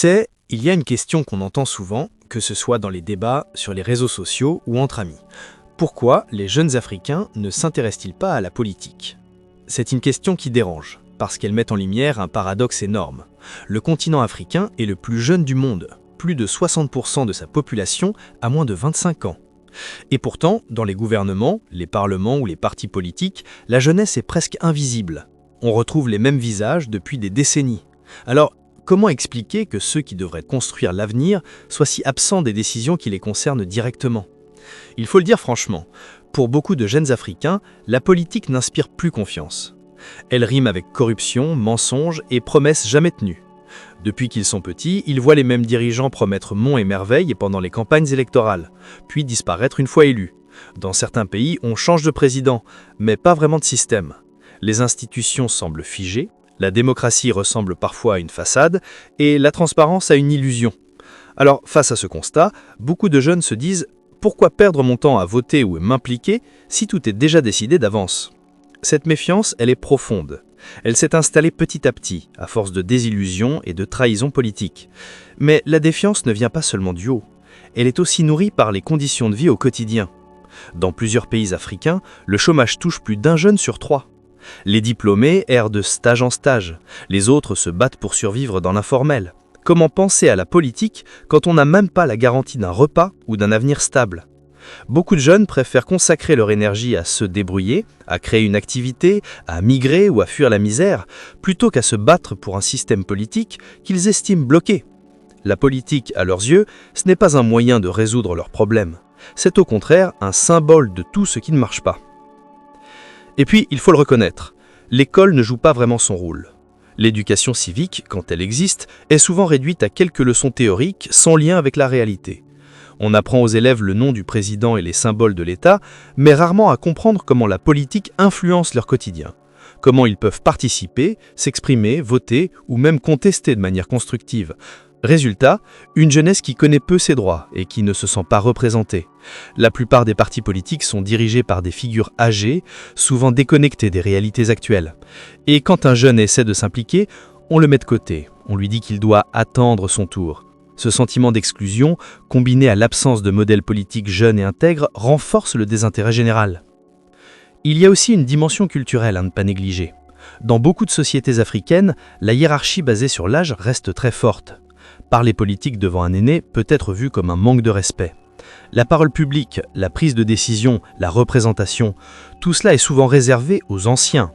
Il y a une question qu'on entend souvent, que ce soit dans les débats, sur les réseaux sociaux ou entre amis. Pourquoi les jeunes Africains ne s'intéressent-ils pas à la politique? C'est une question qui dérange, parce qu'elle met en lumière un paradoxe énorme. Le continent africain est le plus jeune du monde. Plus de 60% de sa population a moins de 25 ans. Et pourtant, dans les gouvernements, les parlements ou les partis politiques, la jeunesse est presque invisible. On retrouve les mêmes visages depuis des décennies. Alors, comment expliquer que ceux qui devraient construire l'avenir soient si absents des décisions qui les concernent directement? Il faut le dire franchement, pour beaucoup de jeunes Africains, la politique n'inspire plus confiance. Elle rime avec corruption, mensonges et promesses jamais tenues. Depuis qu'ils sont petits, ils voient les mêmes dirigeants promettre monts et merveilles pendant les campagnes électorales, puis disparaître une fois élus. Dans certains pays, on change de président, mais pas vraiment de système. Les institutions semblent figées, la démocratie ressemble parfois à une façade, et la transparence à une illusion. Alors, face à ce constat, beaucoup de jeunes se disent « Pourquoi perdre mon temps à voter ou m'impliquer si tout est déjà décidé d'avance ?» Cette méfiance, elle est profonde. Elle s'est installée petit à petit, à force de désillusions et de trahisons politiques. Mais la défiance ne vient pas seulement du haut. Elle est aussi nourrie par les conditions de vie au quotidien. Dans plusieurs pays africains, le chômage touche plus d'un jeune sur 3. Les diplômés errent de stage en stage. Les autres se battent pour survivre dans l'informel. Comment penser à la politique quand on n'a même pas la garantie d'un repas ou d'un avenir stable? Beaucoup de jeunes préfèrent consacrer leur énergie à se débrouiller, à créer une activité, à migrer ou à fuir la misère, plutôt qu'à se battre pour un système politique qu'ils estiment bloqué. La politique, à leurs yeux, ce n'est pas un moyen de résoudre leurs problèmes. C'est au contraire un symbole de tout ce qui ne marche pas. Et puis, il faut le reconnaître, l'école ne joue pas vraiment son rôle. L'éducation civique, quand elle existe, est souvent réduite à quelques leçons théoriques sans lien avec la réalité. On apprend aux élèves le nom du président et les symboles de l'État, mais rarement à comprendre comment la politique influence leur quotidien. Comment ils peuvent participer, s'exprimer, voter ou même contester de manière constructive. Résultat, une jeunesse qui connaît peu ses droits et qui ne se sent pas représentée. La plupart des partis politiques sont dirigés par des figures âgées, souvent déconnectées des réalités actuelles. Et quand un jeune essaie de s'impliquer, on le met de côté, on lui dit qu'il doit attendre son tour. Ce sentiment d'exclusion, combiné à l'absence de modèles politiques jeunes et intègres, renforce le désintérêt général. Il y a aussi une dimension culturelle à ne pas négliger. Dans beaucoup de sociétés africaines, la hiérarchie basée sur l'âge reste très forte. Parler politique devant un aîné peut être vu comme un manque de respect. La parole publique, la prise de décision, la représentation, tout cela est souvent réservé aux anciens.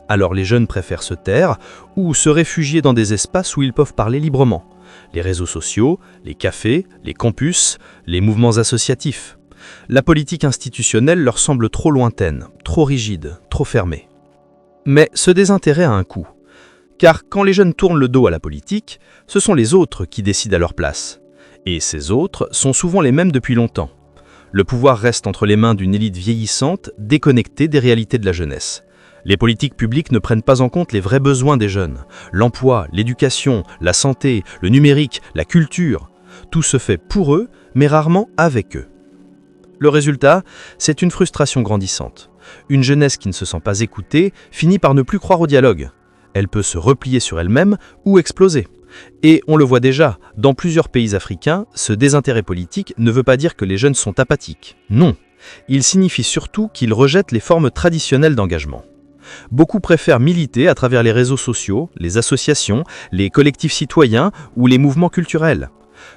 Alors les jeunes préfèrent se taire ou se réfugier dans des espaces où ils peuvent parler librement. Les réseaux sociaux, les cafés, les campus, les mouvements associatifs. La politique institutionnelle leur semble trop lointaine, trop rigide, trop fermée. Mais ce désintérêt a un coût. Car quand les jeunes tournent le dos à la politique, ce sont les autres qui décident à leur place. Et ces autres sont souvent les mêmes depuis longtemps. Le pouvoir reste entre les mains d'une élite vieillissante, déconnectée des réalités de la jeunesse. Les politiques publiques ne prennent pas en compte les vrais besoins des jeunes. L'emploi, l'éducation, la santé, le numérique, la culture. Tout se fait pour eux, mais rarement avec eux. Le résultat, c'est une frustration grandissante. Une jeunesse qui ne se sent pas écoutée finit par ne plus croire au dialogue. Elle peut se replier sur elle-même ou exploser. Et on le voit déjà, dans plusieurs pays africains, ce désintérêt politique ne veut pas dire que les jeunes sont apathiques. Non, il signifie surtout qu'ils rejettent les formes traditionnelles d'engagement. Beaucoup préfèrent militer à travers les réseaux sociaux, les associations, les collectifs citoyens ou les mouvements culturels.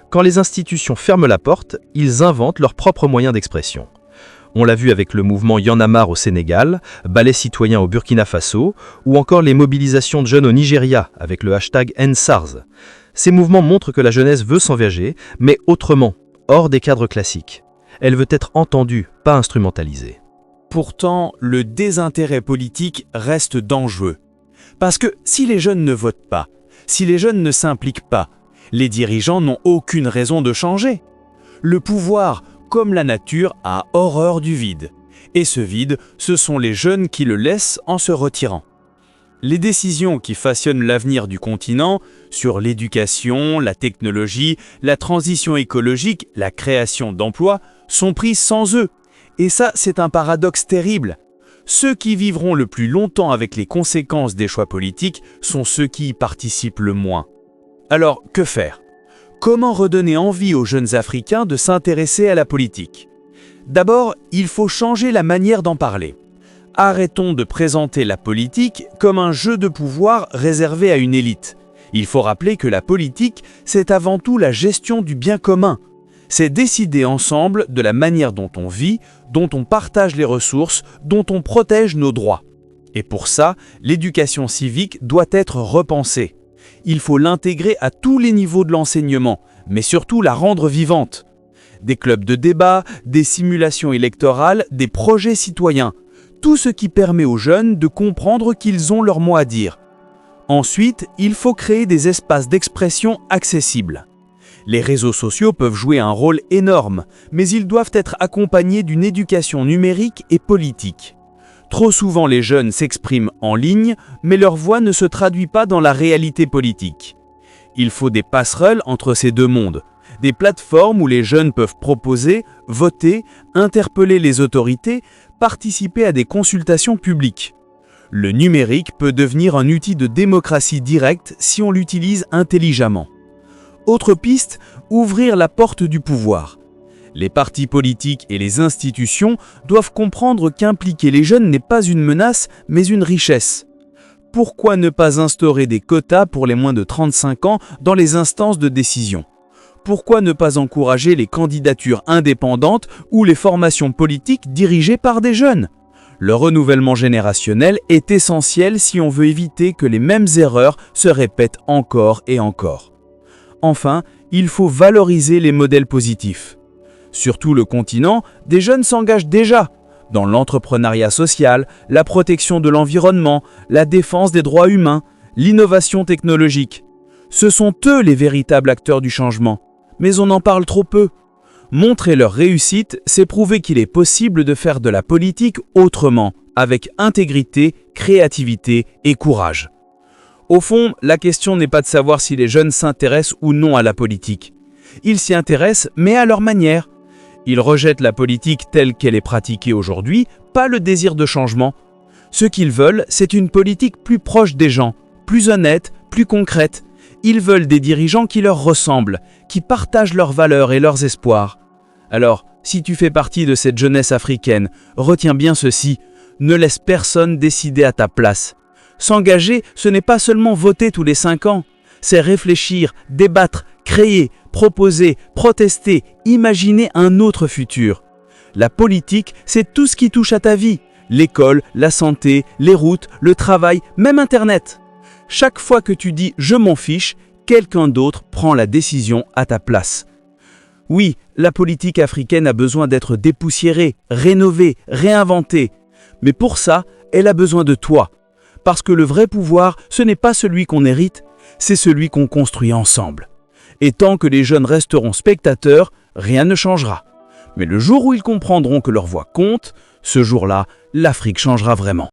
Quand les institutions ferment la porte, ils inventent leurs propres moyens d'expression. On l'a vu avec le mouvement Y'en a marre au Sénégal, Balai citoyen au Burkina Faso, ou encore les mobilisations de jeunes au Nigeria avec le hashtag #EndSARS. Ces mouvements montrent que la jeunesse veut s'engager, mais autrement, hors des cadres classiques. Elle veut être entendue, pas instrumentalisée. Pourtant, le désintérêt politique reste dangereux. Parce que si les jeunes ne votent pas, si les jeunes ne s'impliquent pas, les dirigeants n'ont aucune raison de changer. Le pouvoir, comme la nature, a horreur du vide. Et ce vide, ce sont les jeunes qui le laissent en se retirant. Les décisions qui façonnent l'avenir du continent sur l'éducation, la technologie, la transition écologique, la création d'emplois sont prises sans eux. Et ça, c'est un paradoxe terrible. Ceux qui vivront le plus longtemps avec les conséquences des choix politiques sont ceux qui y participent le moins. Alors, que faire ? Comment redonner envie aux jeunes Africains de s'intéresser à la politique? D'abord, il faut changer la manière d'en parler. Arrêtons de présenter la politique comme un jeu de pouvoir réservé à une élite. Il faut rappeler que la politique, c'est avant tout la gestion du bien commun. C'est décider ensemble de la manière dont on vit, dont on partage les ressources, dont on protège nos droits. Et pour ça, l'éducation civique doit être repensée. Il faut l'intégrer à tous les niveaux de l'enseignement, mais surtout la rendre vivante. Des clubs de débat, des simulations électorales, des projets citoyens. Tout ce qui permet aux jeunes de comprendre qu'ils ont leur mot à dire. Ensuite, il faut créer des espaces d'expression accessibles. Les réseaux sociaux peuvent jouer un rôle énorme, mais ils doivent être accompagnés d'une éducation numérique et politique. Trop souvent, les jeunes s'expriment en ligne, mais leur voix ne se traduit pas dans la réalité politique. Il faut des passerelles entre ces deux mondes, des plateformes où les jeunes peuvent proposer, voter, interpeller les autorités, participer à des consultations publiques. Le numérique peut devenir un outil de démocratie directe si on l'utilise intelligemment. Autre piste, ouvrir la porte du pouvoir. Les partis politiques et les institutions doivent comprendre qu'impliquer les jeunes n'est pas une menace, mais une richesse. Pourquoi ne pas instaurer des quotas pour les moins de 35 ans dans les instances de décision? Pourquoi ne pas encourager les candidatures indépendantes ou les formations politiques dirigées par des jeunes? Le renouvellement générationnel est essentiel si on veut éviter que les mêmes erreurs se répètent encore et encore. Enfin, il faut valoriser les modèles positifs. Sur tout le continent, des jeunes s'engagent déjà dans l'entrepreneuriat social, la protection de l'environnement, la défense des droits humains, l'innovation technologique. Ce sont eux les véritables acteurs du changement, mais on en parle trop peu. Montrer leur réussite, c'est prouver qu'il est possible de faire de la politique autrement, avec intégrité, créativité et courage. Au fond, la question n'est pas de savoir si les jeunes s'intéressent ou non à la politique. Ils s'y intéressent, mais à leur manière. Ils rejettent la politique telle qu'elle est pratiquée aujourd'hui, pas le désir de changement. Ce qu'ils veulent, c'est une politique plus proche des gens, plus honnête, plus concrète. Ils veulent des dirigeants qui leur ressemblent, qui partagent leurs valeurs et leurs espoirs. Alors, si tu fais partie de cette jeunesse africaine, retiens bien ceci, ne laisse personne décider à ta place. S'engager, ce n'est pas seulement voter tous les 5 ans, c'est réfléchir, débattre, créer, proposer, protester, imaginer un autre futur. La politique, c'est tout ce qui touche à ta vie, l'école, la santé, les routes, le travail, même Internet. Chaque fois que tu dis « je m'en fiche », quelqu'un d'autre prend la décision à ta place. Oui, la politique africaine a besoin d'être dépoussiérée, rénovée, réinventée. Mais pour ça, elle a besoin de toi. Parce que le vrai pouvoir, ce n'est pas celui qu'on hérite, c'est celui qu'on construit ensemble. Et tant que les jeunes resteront spectateurs, rien ne changera. Mais le jour où ils comprendront que leur voix compte, ce jour-là, l'Afrique changera vraiment.